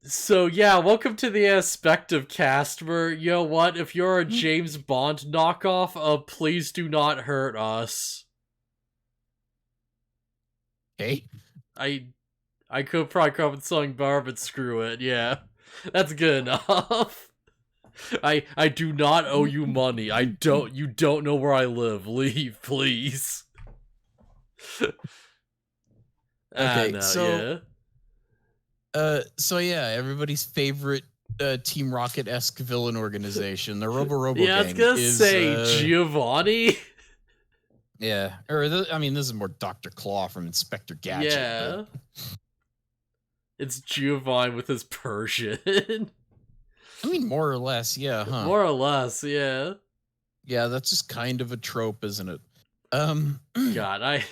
So yeah, welcome to the Anispective cast where, you know what, if you're a James Bond knockoff, please do not hurt us. Hey, I I could probably come up with something better, but screw it, yeah. That's good enough. I do not owe you money. You don't know where I live. Leave, please. okay, No, so yeah. yeah, everybody's favorite Team Rocket-esque villain organization, the Rubber Robo Yeah, I was Gang, gonna is say Giovanni. I mean, this is more Dr. Claw from Inspector Gadget, Yeah. but It's Giovanni with his Persian. I mean, more or less, yeah, huh? More or less, yeah. Yeah, that's just kind of a trope, isn't it? God,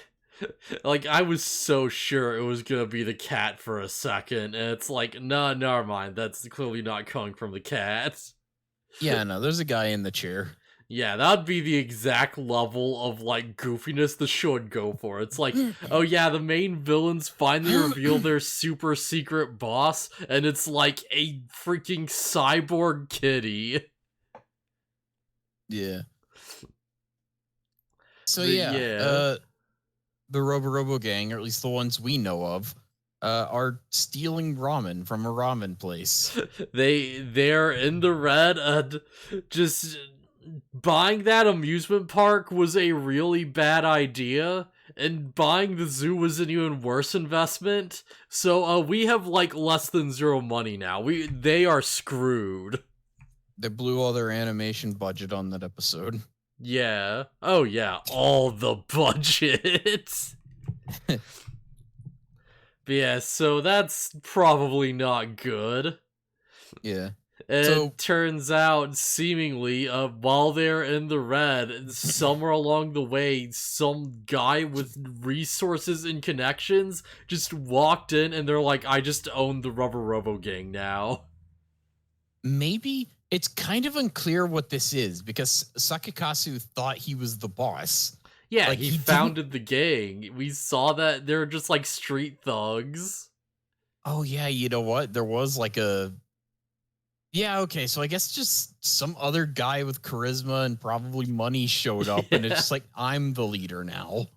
I was so sure it was gonna be the cat for a second, and it's like, nah, never mind. That's clearly not coming from the cat. Yeah, no, there's a guy in the chair. Yeah, that'd be the exact level of like goofiness the show would go for. It's like, oh yeah, the main villains finally reveal their super secret boss, and it's like a freaking cyborg kitty. Yeah. So But yeah, yeah. the Rubber Robo Gang, or at least the ones we know of, are stealing ramen from a ramen place. They're in the red, and just buying that amusement park was a really bad idea, and buying the zoo was an even worse investment. So we have like less than zero money now. They are screwed. They blew all their animation budget on that episode. Yeah. Oh yeah, all the budget. But yeah, so that's probably not good. Yeah. So It turns out, seemingly, while they're in the red, somewhere along the way, some guy with resources and connections just walked in and they're like, I just own the Rubber Robo Gang now. maybe it's kind of unclear what this is because Sakikasu thought he was the boss. Yeah, Like he he didn't. founded the gang. We saw that they're just like street thugs. Oh yeah, you know what? There was like a. Yeah, okay. So I guess just some other guy with charisma and probably money showed up, and it's Yeah. just like I'm the leader now.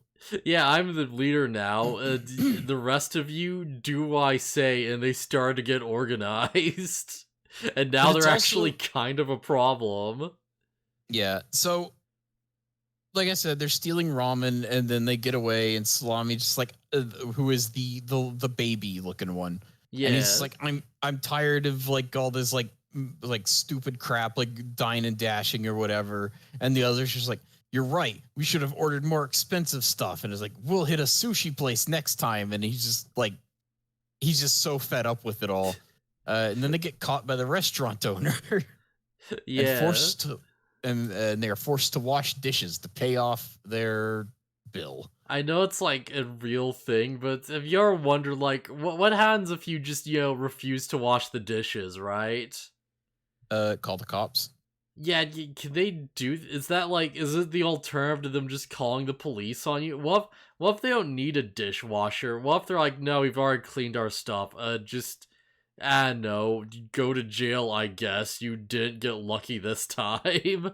Yeah, I'm the leader now. The rest of you do what I say, and they start to get organized. And But now it's they're actually also kind of a problem. yeah. So like I said, they're stealing ramen and then they get away, and Salami just like who is the baby looking one, and he's just Yeah. like I'm tired of like all this like stupid crap like dine and dashing or whatever, and the other's just like you're right, we should have ordered more expensive stuff, and it's like we'll hit a sushi place next time, and he's just so fed up with it all, and then they get caught by the restaurant owner and Yeah. forced to and they are forced to wash dishes to pay off their bill. I know it's like a real thing, but have you ever wondered, like, what happens if you just, refuse to wash the dishes, right? Call the cops. Yeah, can they do? Is that like? Is it the alternative to them just calling the police on you? What if they don't need a dishwasher? What if they're like, no, we've already cleaned our stuff. Just, no, go to jail. I guess you didn't get lucky this time.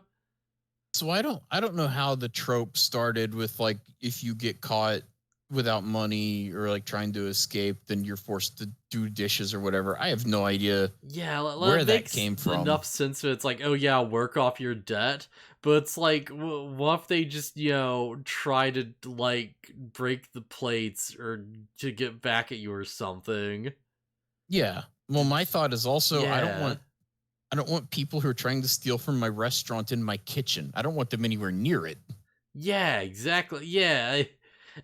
So I don't know how the trope started with like if you get caught without money or like trying to escape, then you're forced to do dishes or whatever. I have no idea Yeah, where it that makes came from. enough sense. It's like, oh yeah, work off your debt. But it's like, what if they just, try to like break the plates or to get back at you or something? Yeah. Well, my thought is also Yeah. I don't want people who are trying to steal from my restaurant in my kitchen. I don't want them anywhere near it. Yeah, exactly. Yeah.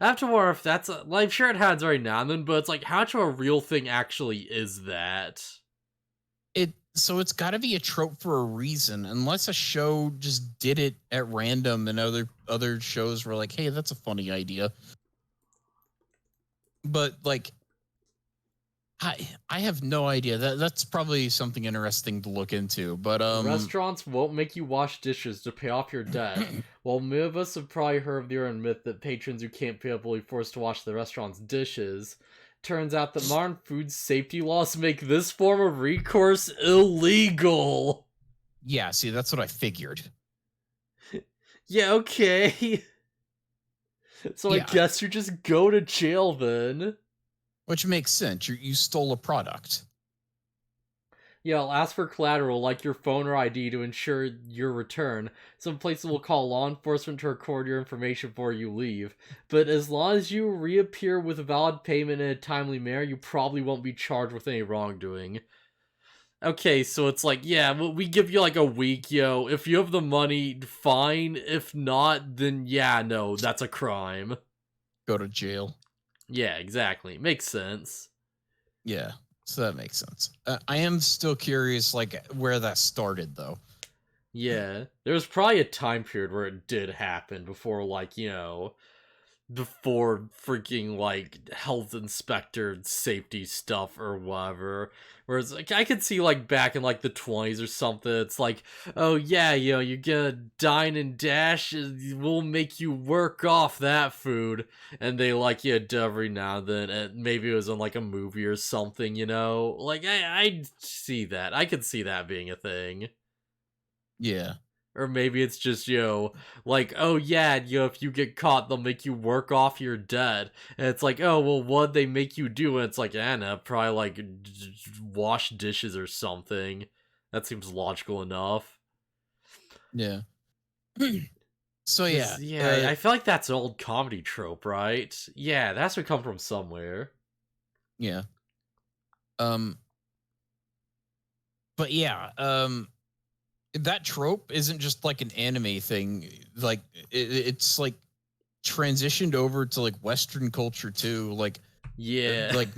I have to wonder if that's like, I'm sure it happens right now and then, but it's like, how much of a real thing actually is that? So it's got to be a trope for a reason, unless a show just did it at random and other shows were like, "Hey, that's a funny idea." But like I have no idea. That's probably something interesting to look into. But Restaurants won't make you wash dishes to pay off your debt. While many of us have probably heard of the urban myth that patrons who can't pay up will be forced to wash the restaurant's dishes, Turns out that modern food safety laws make this form of recourse illegal. Yeah, see, that's what I figured. Yeah, okay. So I Yeah, guess you just go to jail then. which makes sense. You stole a product. Yeah, I'll ask for collateral like your phone or ID to ensure your return. Some places will call law enforcement to record your information before you leave. But as long as you reappear with valid payment in a timely manner, you probably won't be charged with any wrongdoing. Okay, so it's like, yeah, well, we give you like a week, yo. If you have the money, fine. If not, then yeah, no, that's a crime. Go to jail. Yeah, exactly. Makes sense. Yeah, so that makes sense. I am still curious, like, where that started, though. Yeah. There was probably a time period where it did happen before, like, before freaking like health inspector safety stuff or whatever. Whereas like I could see like back in like the 20s or something, it's like, oh yeah, you're gonna dine and dash, we'll make you work off that food, and they like do every now and then, and maybe it was in like a movie or something, like I see that, I could see that being a thing. Yeah. Or maybe it's just, like, oh yeah, if you get caught, they'll make you work off your debt. And it's like, oh, well, what'd they make you do? And it's like, Anna, probably like wash dishes or something. That seems logical enough. Yeah. So yeah. Because, yeah, I feel like that's an old comedy trope, right? Yeah, that has to come from somewhere. Yeah. Um. But yeah. That trope isn't just like an anime thing. Like it's like transitioned over to like Western culture too. Yeah. Like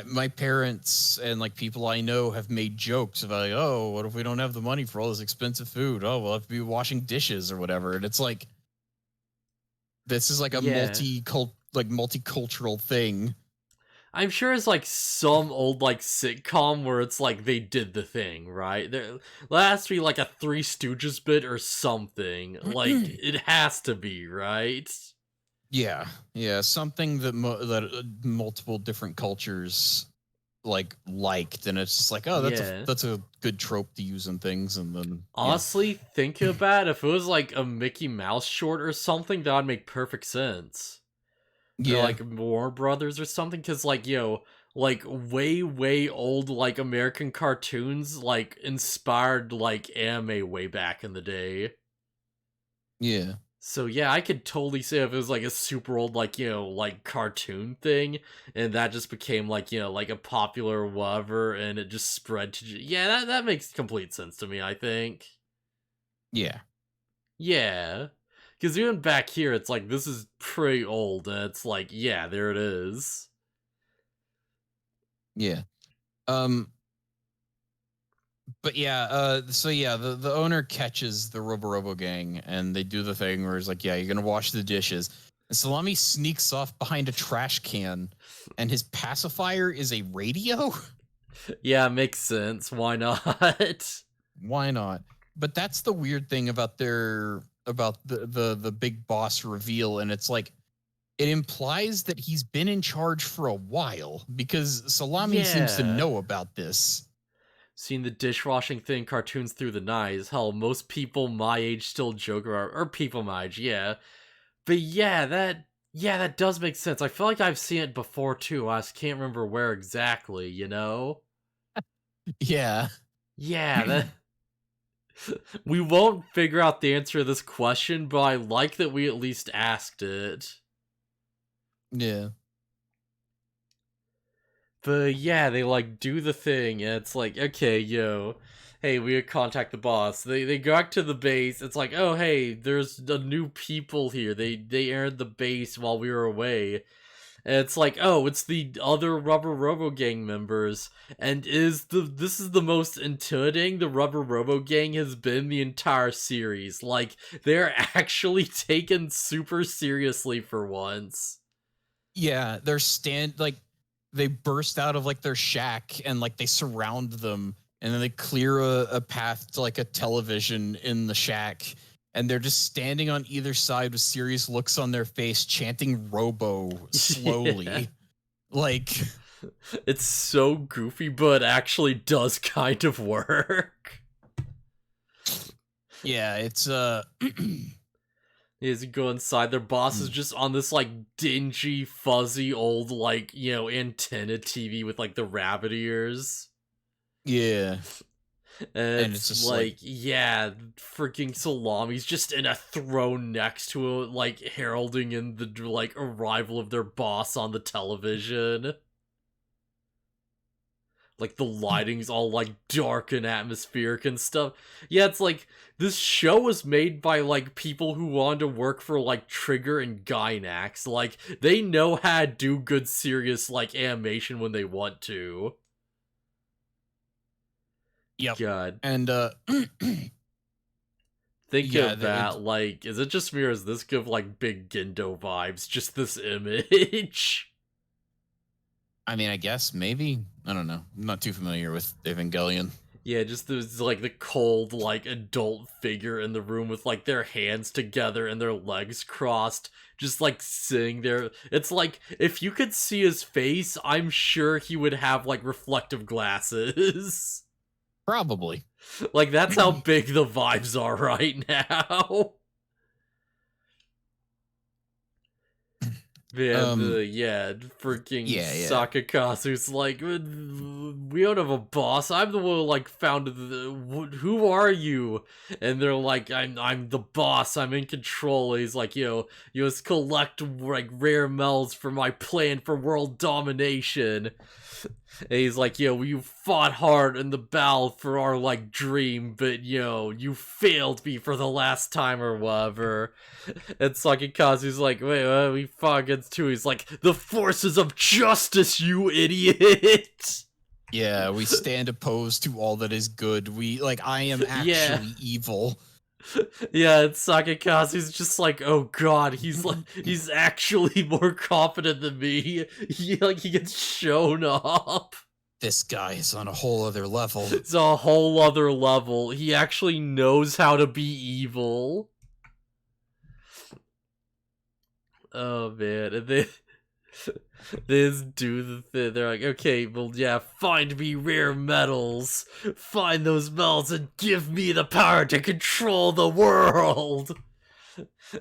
my parents and like people I know have made jokes about like, oh, what if we don't have the money for all this expensive food? Oh, we'll have to be washing dishes or whatever. And it's like this is like a Yeah. multicultural thing. I'm sure it's like some old like sitcom where it's like they did the thing, right? There has to be like a Three Stooges bit or something. Like it has to be, right? Yeah, yeah, something that multiple different cultures liked, and it's just like, oh, Yeah. that's a good trope to use in things, and then Honestly, thinking about it, if it was like a Mickey Mouse short or something, that would make perfect sense. Or yeah, like Warner Brothers or something, because like like way old like American cartoons like inspired like anime way back in the day. yeah, So yeah, I could totally say if it was like a super old like like cartoon thing, and that just became like like a popular whatever, and it just spread to yeah, that makes complete sense to me. I think yeah, yeah, because even back here, it's like this is pretty old, and it's like yeah, there it is. yeah. Um, but yeah, so yeah, the owner catches the Rubber Robo Gang, and they do the thing where it's like, yeah, you're gonna wash the dishes. And Salami sneaks off behind a trash can, and his pacifier is a radio. Yeah, makes sense. Why not? Why not? But that's the weird thing about the big boss reveal, and it's like it implies that he's been in charge for a while because Salami seems to Yeah. know about this. Seen the dishwashing thing cartoons through the night. Hell, most people my age still joke around, or people my age, yeah. But yeah, that does make sense. I feel like I've seen it before too. I just can't remember where exactly, Yeah. Yeah, that we won't figure out the answer to this question, but I like that we at least asked it. Yeah. But yeah, they like do the thing, and it's like, okay, hey, we contact the boss. They go back to the base. It's like, oh hey, there's a new people here. They entered the base while we were away. And it's like, oh, it's the other Rubber Robo Gang members. And this is the most intimidating the Rubber Robo Gang has been the entire series. Like, they're actually taken super seriously for once. Yeah, they burst out of like their shack and like they surround them, and then they clear a path to like a television in the shack, and they're just standing on either side with serious looks on their face chanting Robo slowly. Yeah. Like, It's so goofy, but actually does kind of work. yeah, it's As you go inside, their boss is just on this like dingy, fuzzy old like, antenna TV with like the rabbit ears. yeah, And and it's it's just like, like, yeah, freaking Salami's just in a throne next to it, like heralding in the like arrival of their boss on the television. Like the lighting's all like dark and atmospheric and stuff. Yeah, it's like this show was made by like people who wanted to work for like Trigger and Gainax. Like they know how to do good serious like animation when they want to. yep, God. and Think yeah, of that, like, is it just me or does this give like big Gendo vibes? Just this image. I mean, I guess maybe, I don't know. I'm not too familiar with Evangelion. Yeah, just there's like the cold, like adult figure in the room with like their hands together and their legs crossed, just like sitting there. It's like if you could see his face, I'm sure he would have like reflective glasses. Probably. Like that's how big the vibes are right now. Man, freaking Yeah, yeah. Sakakasu's like, we don't have a boss. I'm the one who like founded who are you? And they're like, I'm the boss. I'm in control. And he's like, you just collect like rare melds for my plan for world domination. And he's like, we fought hard in the battle for our like dream, but you failed me for the last time or whatever. And Sakikazu's like, wait, we fought against two. He's like, the forces of justice, you idiot! Yeah, we stand opposed to all that is good. I am actually evil. Yeah, and Sakikazu's just like, oh god, he's actually more confident than me. He gets shown up. This guy is on a whole other level. It's a whole other level. He actually knows how to be evil. Oh man, and they just do the thing. They're like, okay, well, yeah, find me rare metals, find those metals, and give me the power to control the world.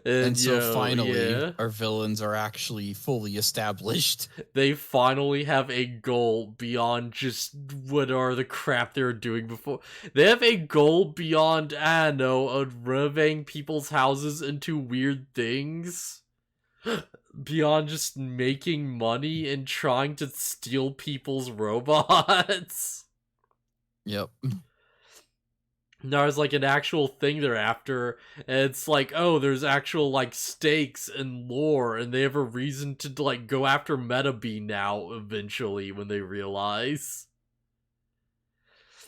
And so finally, our villains are actually fully established. They finally have a goal beyond just what are the crap they were doing before. They have a goal beyond, I don't know, renovating people's houses into weird things. Beyond just making money and trying to steal people's robots. Yep. There's like an actual thing they're after, and it's like, oh, there's actual like stakes and lore, and they have a reason to like go after Medabots now eventually when they realize.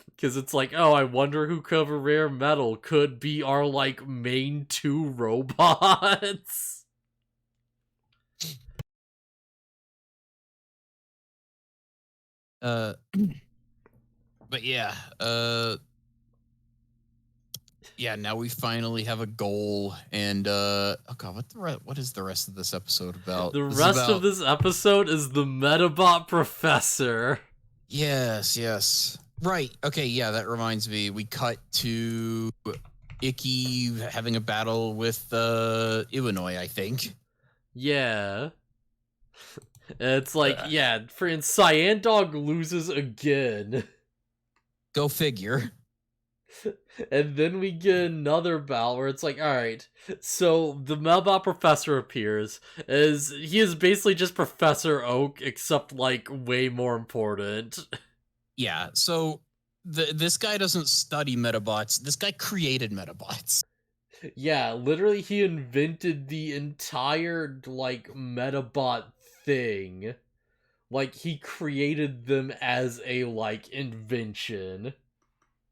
Because it's like, oh, I wonder who cover rare metal could be our like main two robots. But yeah, yeah, now we finally have a goal, and oh god, what is the rest of this episode about? The rest of this episode is the Medabot Professor. Yes. Right. Okay, yeah, that reminds me. We cut to Icky having a battle with Illinois, I think. Yeah. It's like, yeah, friend, Cyandog loses again. Go figure. And then we get another battle where it's like, alright, so the Medabot Professor appears. He is basically just Professor Oak, except like way more important. Yeah, so this guy doesn't study Medabots. This guy created Medabots. Yeah, literally he invented the entire, like, Medabot thing. Like, he created them as a, like, invention.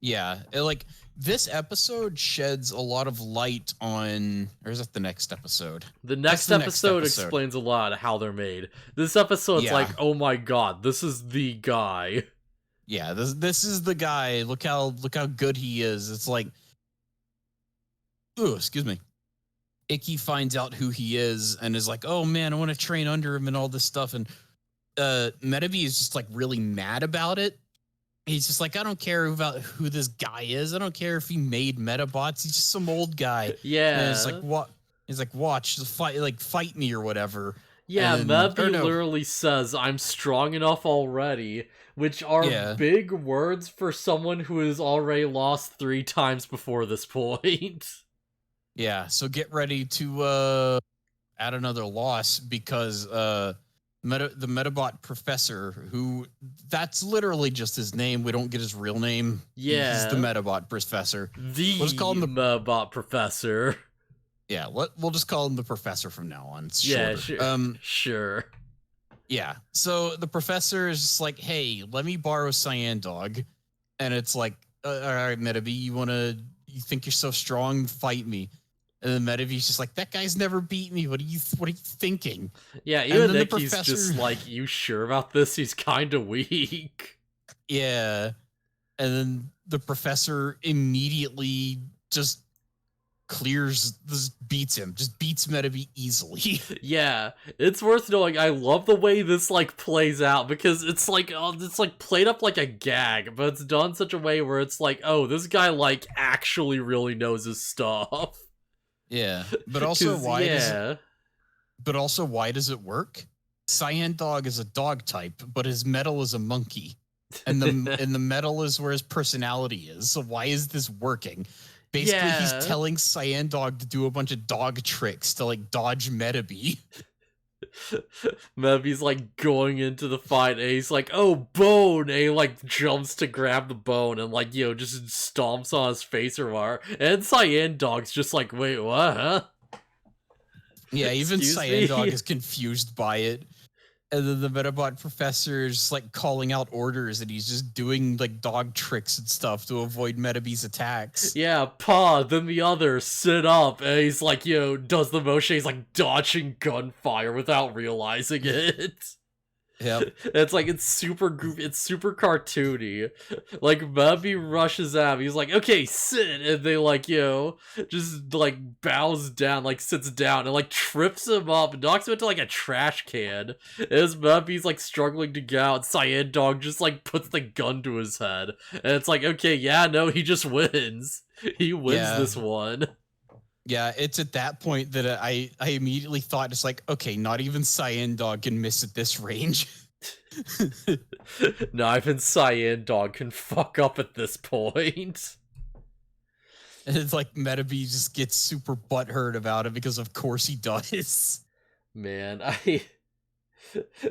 Yeah, like, this episode sheds a lot of light on... Or is that the next episode? The next episode explains a lot of how they're made. This episode's like, oh my god, this is the guy. Yeah, this is the guy. Look how good he is. It's like... Ooh, excuse me. Icky finds out who he is and is like, oh man, I want to train under him and all this stuff. And Medavi is just like really mad about it. He's just like, I don't care about who this guy is. I don't care if he made Medabots. He's just some old guy. And it's like, Yeah. what? He's like, watch, just fight me or whatever. Yeah, And then, or Mevi no, literally says, I'm strong enough already, which are yeah, big words for someone who has already lost 3 times before this point. yeah. So get ready to add another loss because the Medabot professor, who that's literally just his name. We don't get his real name. He's the Yeah. Medabot professor. The We'll just call him the Medabot professor. yeah. We'll just call him the professor from now on. It's Yeah, shorter. sure. Yeah. So the professor is just like, hey, let me borrow Cyandog. And it's like, all right, Medavi, you think you're so strong? Fight me. And then Medavi's just like, that guy's never beat me. What are you thinking? Yeah, And even then the Nicky's professor, just like, you sure about this? He's kind of weak. yeah. And then the professor immediately just beats Medavi easily. Yeah, it's worth knowing. I love the way this like plays out because it's like played up like a gag, but it's done such a way where it's like, oh, this guy like actually really knows his stuff. Yeah. But also yeah. why does it work? Cyandog is a dog type, but his metal is a monkey. And the metal is where his personality is. So why is this working? Basically, Yeah. he's telling Cyandog to do a bunch of dog tricks to like dodge Medabi. Mevi's like going into the fight and he's like, oh, bone, and he like jumps to grab the bone and like, you know, just stomps on his face or whatever. And Cyandog's just like, wait, what, huh? Yeah, even Excuse Cyandog me? is confused by it. And then the Medabot professor is like calling out orders and he's just doing like dog tricks and stuff to avoid Medabi's attacks. Yeah, paw, then the other, sit up, and he's like, you know, does the motion, he's like dodging gunfire without realizing it. Yep. It's like, it's super goofy, it's super cartoony. Like, Mebi rushes at him, he's like, okay, sit, and they like, you know, just like bows down, like sits down, and like trips him up, and knocks him into like a trash can. As Mebi's like struggling to get out, Cyandog just like puts the gun to his head. And it's like, okay, yeah, no, he just wins. He wins this one. Yeah, it's at that point that I immediately thought, it's like, okay, not even Cyandog can miss at this range. Not even Cyandog can fuck up at this point. And it's like Medabi just gets super butthurt about it because of course he does. Man,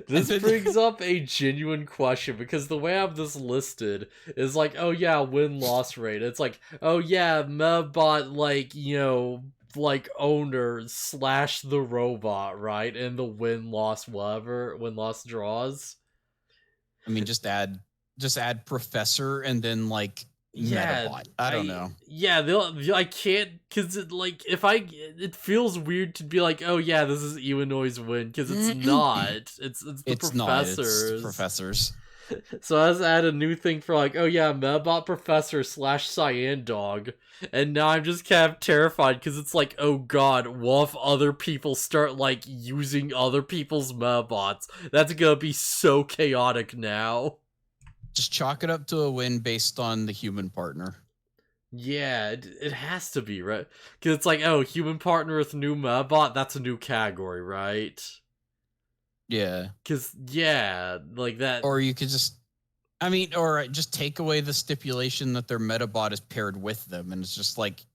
this brings up a genuine question because the way I have this listed is like, oh yeah, win-loss rate. It's like, oh yeah, Medabot, like, you know, like owner / the robot, right? And the win-loss whatever, win-loss draws. I mean, just add professor and then like Medabot. I don't know. Yeah, I can't, because it, like, it feels weird to be like, oh yeah, this is Iwanoi's win, because it's not. It's the professors. It's professors. So I just add a new thing for like, oh yeah, Medabot professor / Cyandog. And now I'm just kind of terrified because it's like, oh god, what if other people start like using other people's Medabots? That's gonna be so chaotic now. Just chalk it up to a win based on the human partner. Yeah, it has to be, right? Because it's like, oh, human partner with new Medabot, that's a new category, right? Yeah. Because, yeah, like that. Or you could just, I mean, or just take away the stipulation that their Medabot is paired with them. And it's just like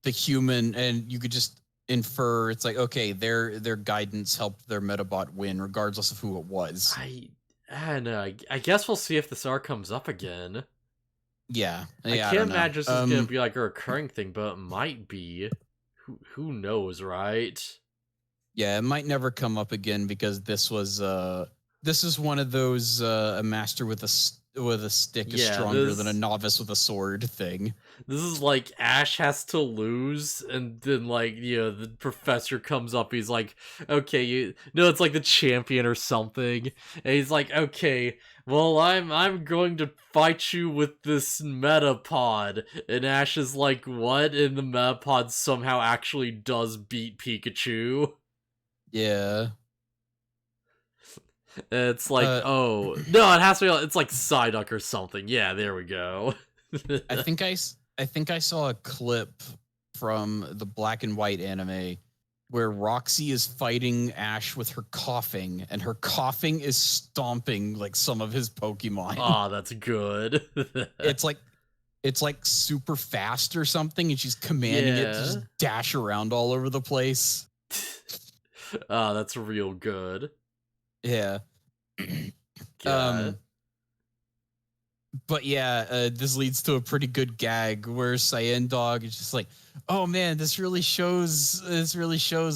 the human, and you could just infer, it's like, okay, their guidance helped their Medabot win, regardless of who it was. I don't know. I guess we'll see if this arc comes up again. Yeah. I can't imagine this is going to be like a recurring thing, but it might be. Who knows, right? Yeah, it might never come up again because this is one of those a master with a stick is stronger than a novice with a sword thing. This is like Ash has to lose, and then like, you know, the professor comes up. He's like, okay, it's like the champion or something, and he's like, okay, well, I'm going to fight you with this Metapod, and Ash is like, what? And the Metapod somehow actually does beat Pikachu. Yeah. It's like, Uh, oh no, it has to be. It's like Psyduck or something. Yeah, there we go. I think I saw a clip from the black and white anime where Roxy is fighting Ash with her coughing, and her coughing is stomping like some of his Pokemon. Oh, that's good. It's like super fast or something, and she's commanding it to Yeah. just dash around all over the place. Oh, that's real good. Yeah. God. But yeah, this leads to a pretty good gag where Cyandog is just like, "Oh man, this really shows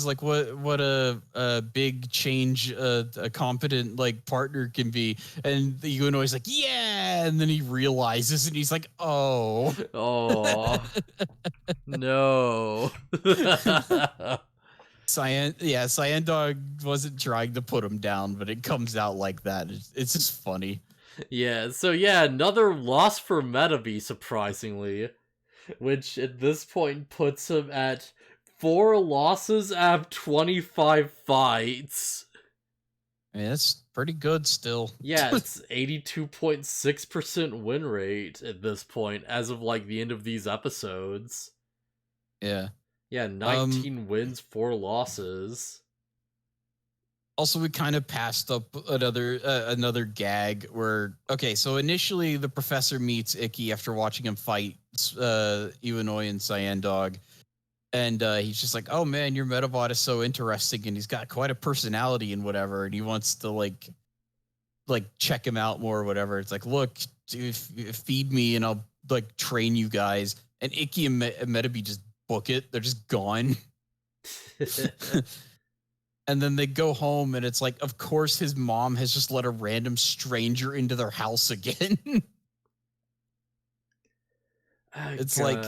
like what a big change a competent like partner can be." And the Unoi's like, "Yeah," and then he realizes, and he's like, "Oh, Oh no. Cyandog wasn't trying to put him down, but it comes out like that. It's just funny." Yeah, so yeah, another loss for Medabots, surprisingly, which at this point puts him at 4 losses out of 25 fights. I mean, that's pretty good still. Yeah, it's 82.6% win rate at this point, as of like the end of these episodes. Yeah. Yeah, 19 wins, 4 losses. Also, we kind of passed up another gag where, okay, so initially the professor meets Icky after watching him fight Iwanoi and Cyandog, and he's just like, "Oh man, your Medabot is so interesting, and he's got quite a personality and whatever," and he wants to like check him out more or whatever. It's like, "Look, dude, feed me and I'll like train you guys." And Icky and Medabi just book it; they're just gone. And then they go home, and it's like, of course, his mom has just let a random stranger into their house again. It's like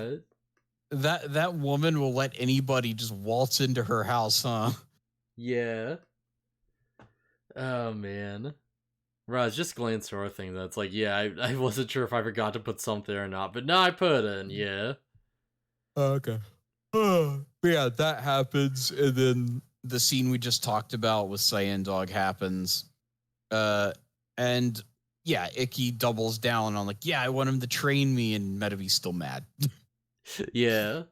that woman will let anybody just waltz into her house, huh? Yeah. Oh man. Right, just glance through our thing. That's like, yeah, I wasn't sure if I forgot to put something or not, but no, I put it in. Yeah. Okay. But yeah, that happens, and then the scene we just talked about with Cyandog happens. And yeah, Icky doubles down on like, yeah, I want him to train me, and Medabi's still mad. Yeah.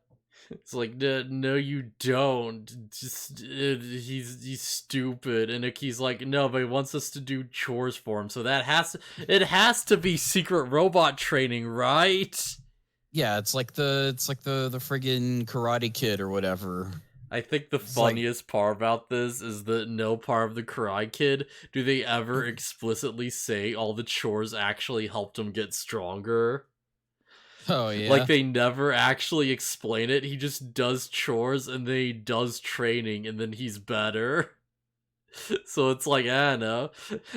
It's like, no, you don't. Just he's stupid, and Icky's like, no, but he wants us to do chores for him, so it has to be secret robot training, right? Yeah, it's like the friggin' Karate Kid or whatever. I think the funniest part about this is that no part of the Karate Kid do they ever explicitly say all the chores actually helped him get stronger. Oh yeah. Like they never actually explain it. He just does chores and then he does training and then he's better. So it's like, I don't know.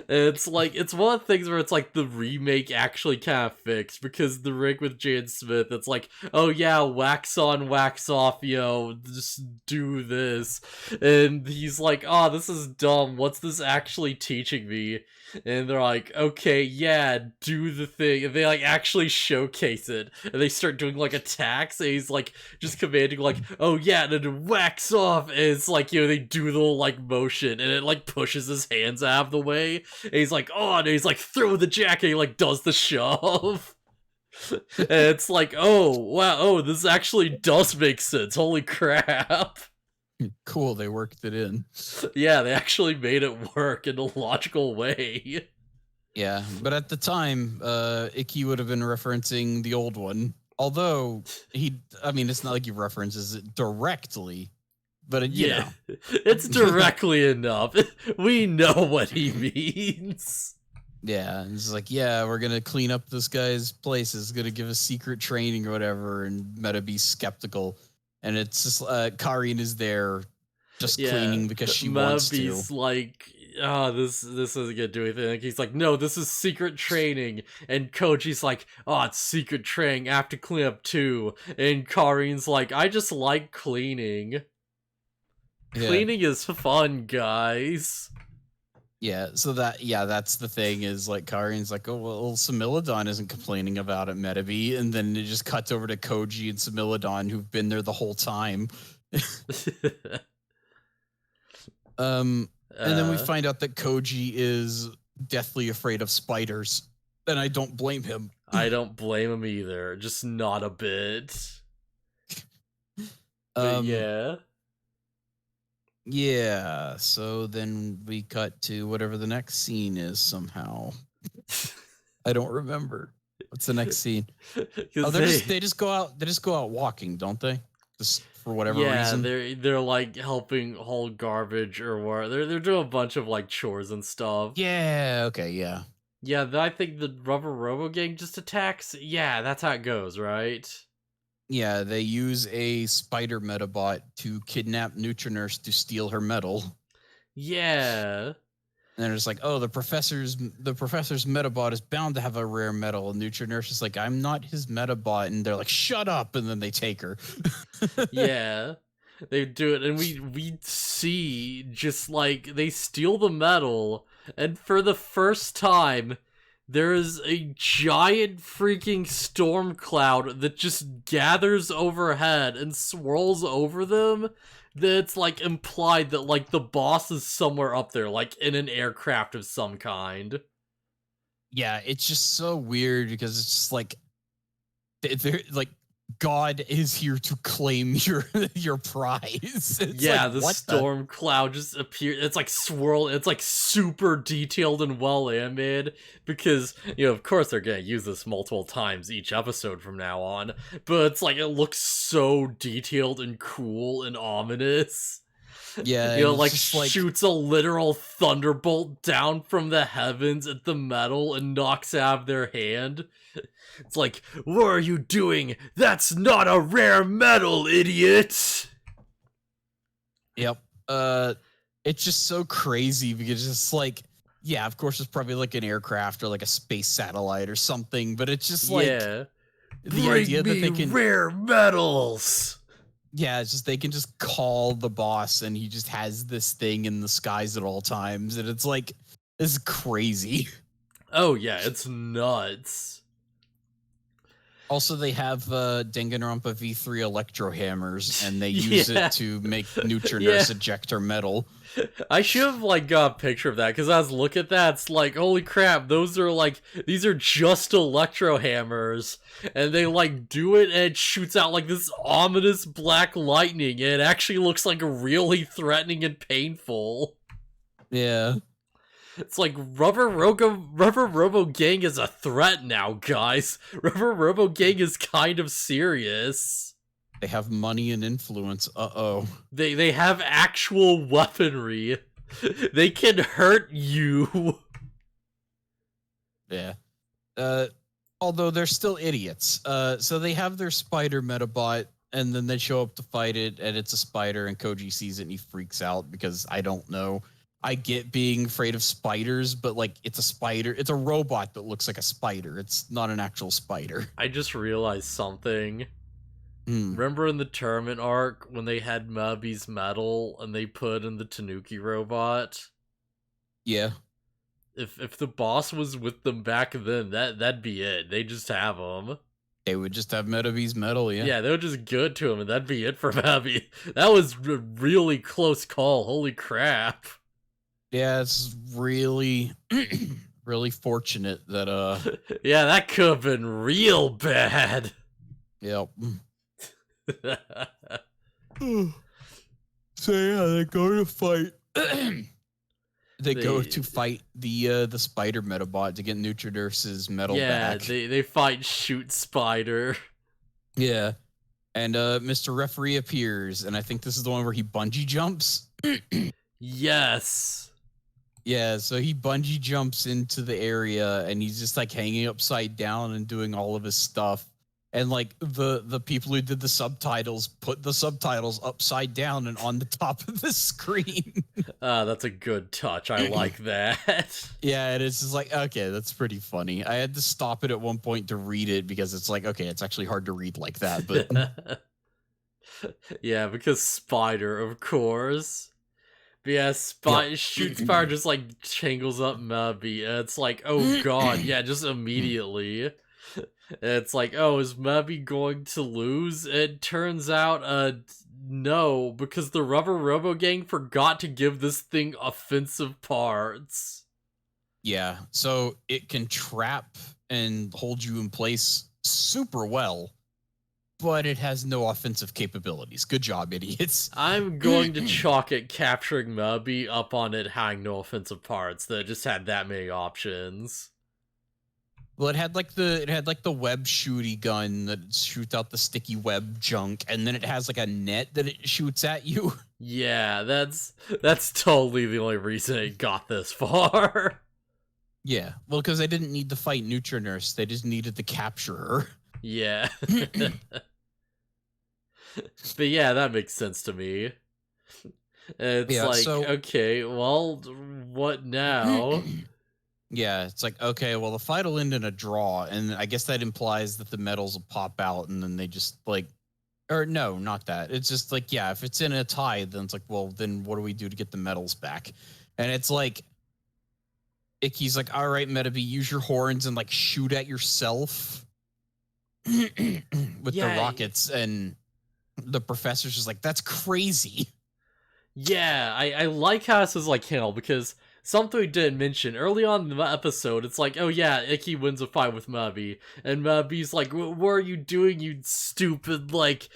It's like, it's one of the things where it's like the remake actually kind of fixed, because the rig with Jaden Smith, it's like, oh yeah, wax on, wax off, just do this. And he's like, oh, this is dumb. What's this actually teaching me? And they're like, okay, yeah, do the thing. And they like actually showcase it. And they start doing like attacks. And he's like just commanding like, oh yeah, and then wax off. And it's like, they do the little like motion. And it like pushes his hands out of the way. And he's like, oh, and he's like, throw the jacket. And he like does the shove. And it's like, oh, wow, oh, this actually does make sense. Holy crap. Cool, they worked it in. Yeah, they actually made it work in a logical way. Yeah, but at the time, Icky would have been referencing the old one. Although it's not like he references it directly, but you know. It's directly enough. We know what he means. Yeah, it's like, yeah, we're gonna clean up this guy's place. It's gonna give us secret training or whatever, and Medabi's skeptical. And it's just Karin is there just cleaning because she wants to. Medabi's like, oh, this isn't gonna do anything. Like, he's like, no, this is secret training. And Koji's like, oh, it's secret training. I have to clean up too. And Karin's like, I just like cleaning. Yeah. Cleaning is fun, guys. Yeah, so that's the thing, is like Karin's like, oh well, Similodon isn't complaining about it, Medabi, and then it just cuts over to Koji and Similodon, who've been there the whole time. And then we find out that Koji is deathly afraid of spiders. And I don't blame him. I don't blame him either. Just not a bit. But yeah. Yeah, so then we cut to whatever the next scene is somehow. I don't remember. What's the next scene? Oh, they just go out walking, don't they? Just for whatever reason. Yeah, they're like helping haul garbage or what. They're doing a bunch of like chores and stuff. Yeah, okay, yeah. Yeah, I think the Rubber Robo Gang just attacks. Yeah, that's how it goes, right? Yeah, they use a spider Medabot to kidnap Nutrinurse to steal her medal. Yeah. And they're just like, oh, the professor's Medabot is bound to have a rare medal. And Nutrinurse is like, I'm not his Medabot. And they're like, shut up. And then they take her. Yeah. They do it, and we see just like they steal the medal, and for the first time there is a giant freaking storm cloud that just gathers overhead and swirls over them. That's like implied that like the boss is somewhere up there, like in an aircraft of some kind. Yeah, it's just so weird because it's just like they're like God is here to claim your prize. It's yeah, like, the storm cloud just appears. It's like swirl. It's like super detailed and well animated because, you know, of course they're gonna use this multiple times each episode from now on. But it's like it looks so detailed and cool and ominous. Yeah, you know, like shoots a literal thunderbolt down from the heavens at the metal and knocks it out of their hand. It's like, what are you doing? That's not a rare metal, idiot! Yep. It's just so crazy because it's like, yeah, of course it's probably like an aircraft or like a space satellite or something, but it's just like the idea that they can rare metals. Yeah, it's just they can just call the boss and he just has this thing in the skies at all times, and it's like, this is crazy. Oh yeah, it's nuts. Also, they have Danganronpa V3 electro hammers, and they use it to make Nutrinurse eject her medal. I should have like got a picture of that because I was looking at that. It's like, holy crap, those are like, these are just electro hammers, and they like do it and it shoots out like this ominous black lightning, and it actually looks like really threatening and painful. Yeah. It's like Rubber Robo Gang is a threat now, guys. Rubber Robo Gang is kind of serious. They have money and influence. Uh-oh. They have actual weaponry. They can hurt you. Yeah. Although they're still idiots. So they have their spider Medabot, and then they show up to fight it, and it's a spider, and Koji sees it and he freaks out because I don't know. I get being afraid of spiders, but like it's a spider. It's a robot that looks like a spider. It's not an actual spider. I just realized something. Remember in the tournament arc when they had Mabi's medal and they put in the Tanuki robot? Yeah. If the boss was with them back then, that'd be it. They just have him. They would just have Medabots medal, yeah. Yeah, they would just give it to him, and that'd be it for Mabi. That was a really close call. Holy crap. Yeah, it's really, really fortunate that, yeah, that could have been real bad. Yep. So yeah, they go to fight. They go to fight the spider Medabot to get Nutrinurse's medal back. Yeah, they fight Shoot Spider. Yeah. And Mr. Referee appears, and I think this is the one where he bungee jumps. Yes. Yeah, so he bungee jumps into the area, and he's just like hanging upside down and doing all of his stuff. And like the people who did the subtitles put the subtitles upside down and on the top of the screen. That's a good touch. I like that. Yeah, and it's just like, okay, that's pretty funny. I had to stop it at one point to read it because it's like, okay, it's actually hard to read like that. But yeah, because Spider, of course. But yeah, Shoot Spider just like tangles up Mabi, and it's like, oh god, yeah, just immediately. It's like, oh, is Mabi going to lose? It turns out, no, because the Rubber Robo Gang forgot to give this thing offensive parts. Yeah, so it can trap and hold you in place super well, but it has no offensive capabilities. Good job, idiots. I'm going to chalk it capturing Mubby up on it having no offensive parts that just had that many options. Well, it had like the web shooty gun that shoots out the sticky web junk, and then it has like a net that it shoots at you. Yeah, that's totally the only reason it got this far. Yeah, well, because they didn't need to fight Nutrinurse, they just needed to capture her. Yeah. But yeah, that makes sense to me. It's Yeah, like, so okay, well, what now? yeah, it's like, okay, well, the fight will end in a draw, and I guess that implies that the medals will pop out, and then they just like, or no, not that. It's just like, yeah, if it's in a tie, then it's like, well, then what do we do to get the medals back? And it's like, Icky's like, all right, Medaby, use your horns and like shoot at yourself with the rockets, and the professor's just like, that's crazy. Yeah, I like how this is like handled, because something we didn't mention early on in the episode, it's like, oh yeah, Icky wins a fight with Mubby, and Mubby's like, what are you doing, you stupid, like,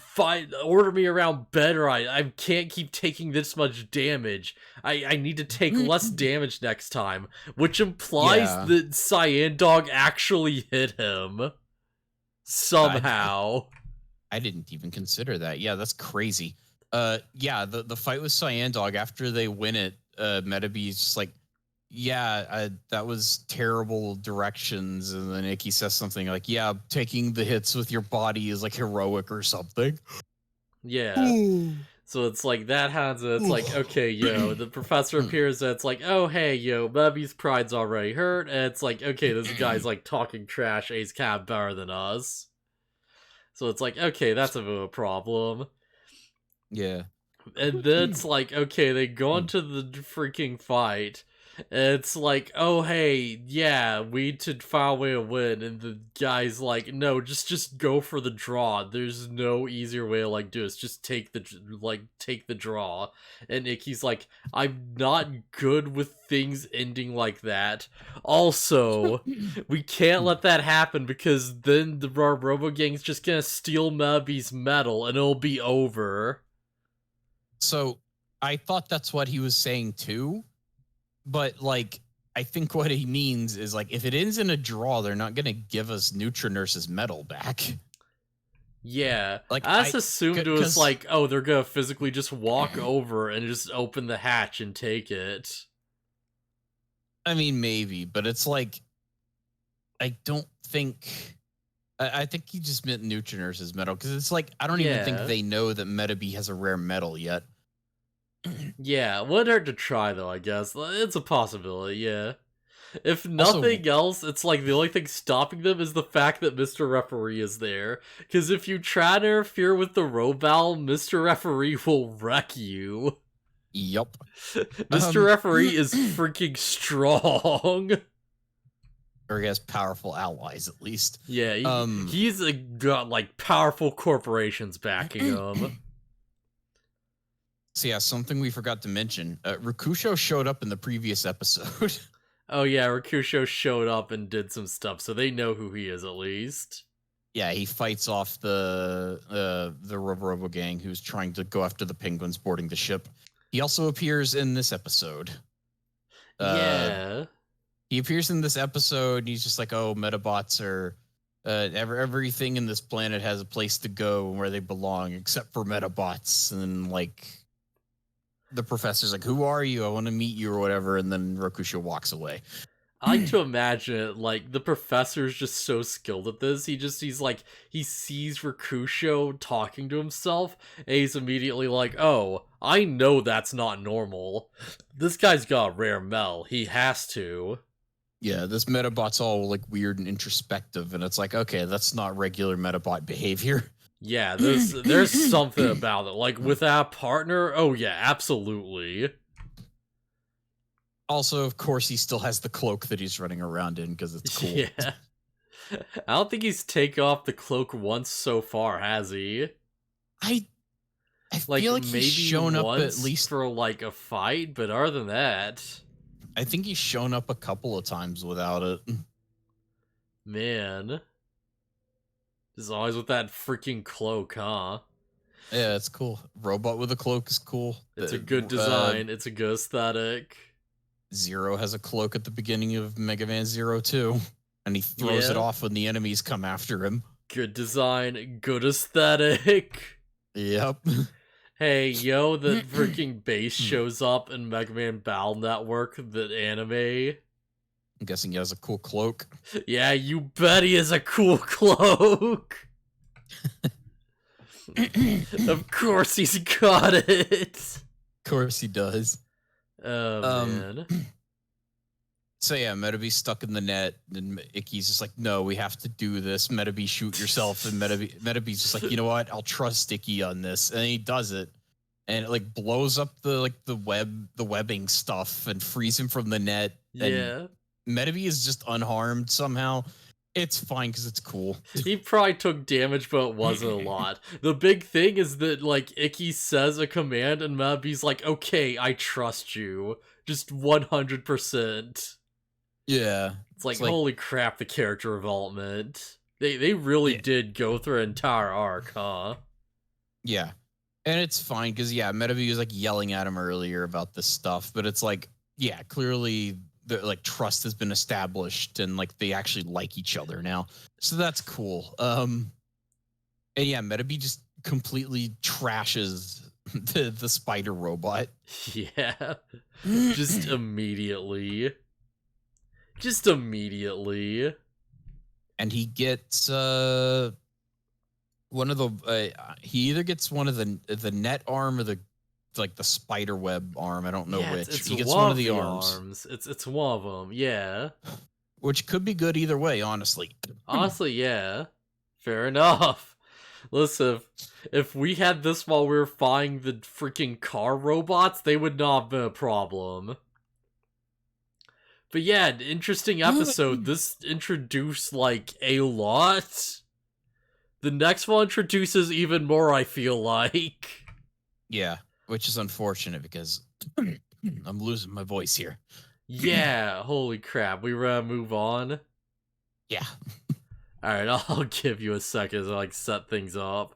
fight, order me around better, I can't keep taking this much damage, I need to take less damage next time, which implies that Cyandog actually hit him. Somehow. I didn't even consider that. Yeah, that's crazy. Yeah, the fight with Cyandog, after they win it, Medaby's just like, yeah, that was terrible directions, and then Icky says something like, yeah, taking the hits with your body is like heroic or something. Yeah. So it's like that happens, and it's like, okay, yo, the professor appears, and it's like, oh, hey, yo, Medaby's pride's already hurt, and it's like, okay, this guy's like talking trash, and he's kind of better than us. So it's like, okay, that's a problem. Yeah. And then it's like, okay, they go into the freaking fight. And it's like, oh, hey, yeah, we need to find a way to win. And the guy's like, no, just go for the draw. There's no easier way to, like, do this. Just take the draw. And Icky's like, I'm not good with things ending like that. Also, we can't let that happen, because then the Robo Gang's just gonna steal Medaby's medal and it'll be over. So I thought that's what he was saying too, but like, I think what he means is like, if it ends in a draw, they're not going to give us Nutrinurse's medal back. Yeah, like I just assumed it was like, oh, they're going to physically just walk over and just open the hatch and take it. I mean, maybe, but it's like, I don't think... I think he just meant Nutrinurse's medal, because it's like, I don't even think they know that Medaby has a rare medal yet. Yeah, wouldn't hurt to try, though, I guess. It's a possibility, yeah. If nothing else, it's like the only thing stopping them is the fact that Mr. Referee is there. Because if you try to interfere with the Robal, Mr. Referee will wreck you. Yup. Mr. Referee is freaking strong. Or he has powerful allies, at least. Yeah, he's got like powerful corporations backing him. So yeah, something we forgot to mention. Rakusho showed up in the previous episode. Oh yeah, Rakusho showed up and did some stuff, so they know who he is at least. Yeah, he fights off the Rubber Robo Gang who's trying to go after the penguins boarding the ship. He also appears in this episode. Yeah. He appears in this episode, and he's just like, oh, Medabots are... everything in this planet has a place to go where they belong, except for Medabots. And then, like, the professor's like, who are you? I want to meet you, or whatever. And then Rakusho walks away. I like to imagine it, like, the professor's just so skilled at this. He's like, he sees Rakusho talking to himself, and he's immediately like, oh, I know that's not normal. This guy's got a rare Mel. He has to. Yeah, this Medabot's all, like, weird and introspective, and it's like, okay, that's not regular Medabot behavior. Yeah, there's something about it. Like, with that partner, oh yeah, absolutely. Also, of course, he still has the cloak that he's running around in, because it's cool. Yeah. I don't think he's taken off the cloak once so far, has he? I I Like, feel like he's maybe shown up once at least for, like, a fight, but other than that... I think he's shown up a couple of times without it. Man. Just always with that freaking cloak, huh? Yeah, it's cool. Robot with a cloak is cool. It's a good design. It's a good aesthetic. Zero has a cloak at the beginning of Mega Man Zero 2, and he throws it off when the enemies come after him. Good design, good aesthetic. Yep. Hey, yo, the freaking bass shows up in Mega Man Battle Network, the anime. I'm guessing he has a cool cloak. Yeah, you bet he has a cool cloak. Of course he's got it. Of course he does. Oh, man. So yeah, Medabots stuck in the net, and Icky's just like, no, we have to do this. Medabots, shoot yourself. And Medabots just like, you know what? I'll trust Icky on this. And he does it. And it like blows up the webbing stuff and frees him from the net. Yeah. And Medabots is just unharmed somehow. It's fine because it's cool. He probably took damage, but it wasn't a lot. The big thing is that, like, Icky says a command, and Medabots like, okay, I trust you. Just 100%. Yeah. It's like, holy crap, the character development. They really did go through an entire arc, huh? Yeah. And it's fine because, yeah, Medabots was like yelling at him earlier about this stuff, but it's like, yeah, clearly the like trust has been established and like they actually like each other now. So that's cool. And yeah, Medabots just completely trashes the spider robot. Yeah. Just immediately. Just immediately. And he gets one of the he either gets one of the net arm or the spider web arm. I don't know which. He gets one of the arms. It's one of them. Yeah. Which could be good either way, honestly. Honestly, yeah. Fair enough. Listen, if we had this while we were fighting the freaking car robots, they would not have been a problem. But yeah, interesting episode. This introduced, like, a lot. The next one introduces even more, I feel like. Yeah, which is unfortunate because I'm losing my voice here. Yeah, holy crap. We ready to move on? Yeah. Alright, I'll give you a second to, like, set things up.